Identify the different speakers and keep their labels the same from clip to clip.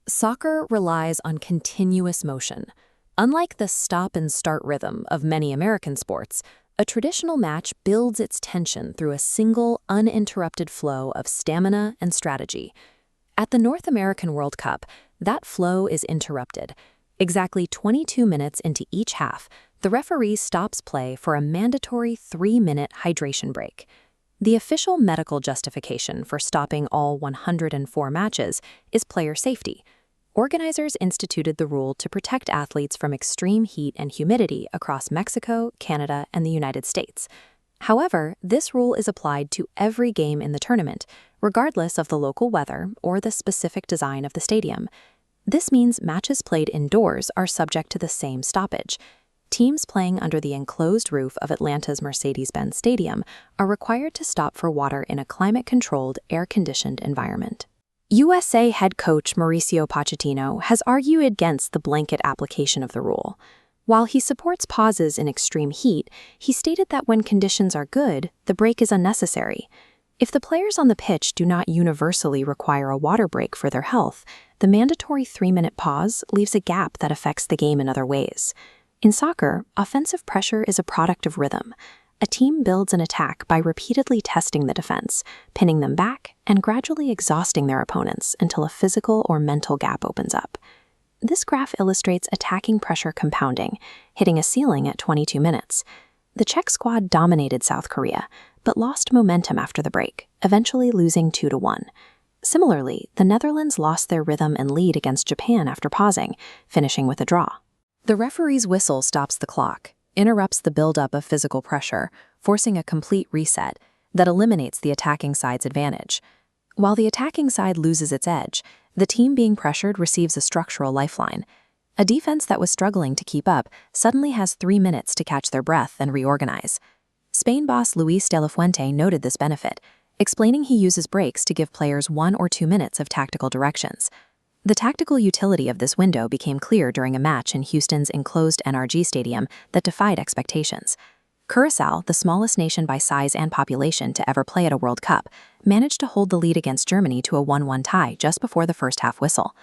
Speaker 1: Soccer relies on continuous motion. Unlike the stop and start rhythm of many American sports, a traditional match builds its tension through a single, uninterrupted flow of stamina and strategy. At the North American World Cup, that flow is interrupted. Exactly 22 minutes into each half, the referee stops play for a mandatory 3-minute hydration break. The official medical justification for stopping all 104 matches is player safety. Organizers instituted the rule to protect athletes from extreme heat and humidity across Mexico, Canada, and the United States. However, this rule is applied to every game in the tournament, regardless of the local weather or the specific design of the stadium. This means matches played indoors are subject to the same stoppage. Teams playing under the enclosed roof of Atlanta's Mercedes-Benz Stadium are required to stop for water in a climate-controlled, air-conditioned environment. USA head coach Mauricio Pochettino has argued against the blanket application of the rule. While he supports pauses in extreme heat, he stated that when conditions are good, the break is unnecessary. If the players on the pitch do not universally require a water break for their health, the mandatory 3-minute pause leaves a gap that affects the game in other ways. In soccer, offensive pressure is a product of rhythm. A team builds an attack by repeatedly testing the defense, pinning them back, and gradually exhausting their opponents until a physical or mental gap opens up. This graph illustrates attacking pressure compounding, hitting a ceiling at 22 minutes. The Czech squad dominated South Korea, but lost momentum after the break, eventually losing 2-1. Similarly, the Netherlands lost their rhythm and lead against Japan after pausing, finishing with a draw. The referee's whistle stops the clock, interrupts the buildup of physical pressure, forcing a complete reset that eliminates the attacking side's advantage. While the attacking side loses its edge, the team being pressured receives a structural lifeline. A defense that was struggling to keep up suddenly has 3 minutes to catch their breath and reorganize. Spain boss Luis de la Fuente noted this benefit, explaining he uses breaks to give players 1 or 2 minutes of tactical directions. The tactical utility of this window became clear during a match in Houston's enclosed NRG Stadium that defied expectations. Curaçao, the smallest nation by size and population to ever play at a World Cup, managed to hold the lead against Germany to a 1-1 tie just before the first half whistle.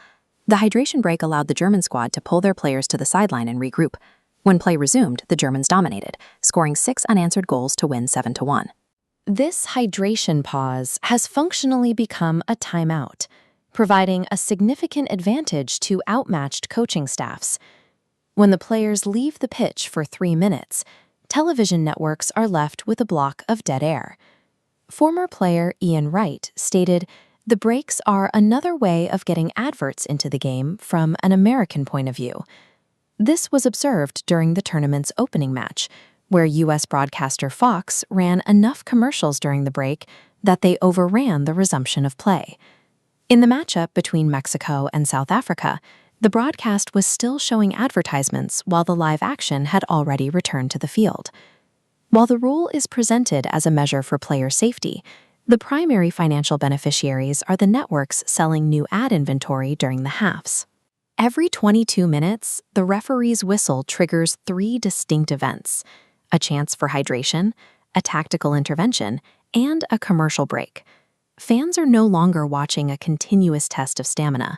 Speaker 1: The hydration break allowed the German squad to pull their players to the sideline and regroup. When play resumed, the Germans dominated, scoring 6 unanswered goals to win 7-1.
Speaker 2: This hydration pause has functionally become a timeout, providing a significant advantage to outmatched coaching staffs. When the players leave the pitch for 3 minutes, television networks are left with a block of dead air. Former player Ian Wright stated, "The breaks are another way of getting adverts into the game from an American point of view." This was observed during the tournament's opening match, where U.S. broadcaster Fox ran enough commercials during the break that they overran the resumption of play. In the matchup between Mexico and South Africa, the broadcast was still showing advertisements while the live action had already returned to the field. While the rule is presented as a measure for player safety, the primary financial beneficiaries are the networks selling new ad inventory during the halves. Every 22 minutes, the referee's whistle triggers 3 distinct events: a chance for hydration, a tactical intervention, and a commercial break. Fans are no longer watching a continuous test of stamina.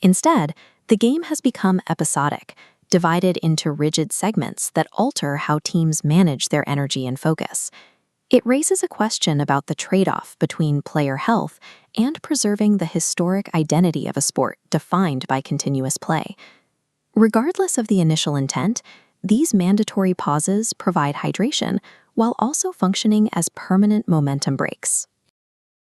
Speaker 2: Instead, the game has become episodic, divided into rigid segments that alter how teams manage their energy and focus. It raises a question about the trade-off between player health and preserving the historic identity of a sport defined by continuous play. Regardless of the initial intent, these mandatory pauses provide hydration while also functioning as permanent momentum breaks.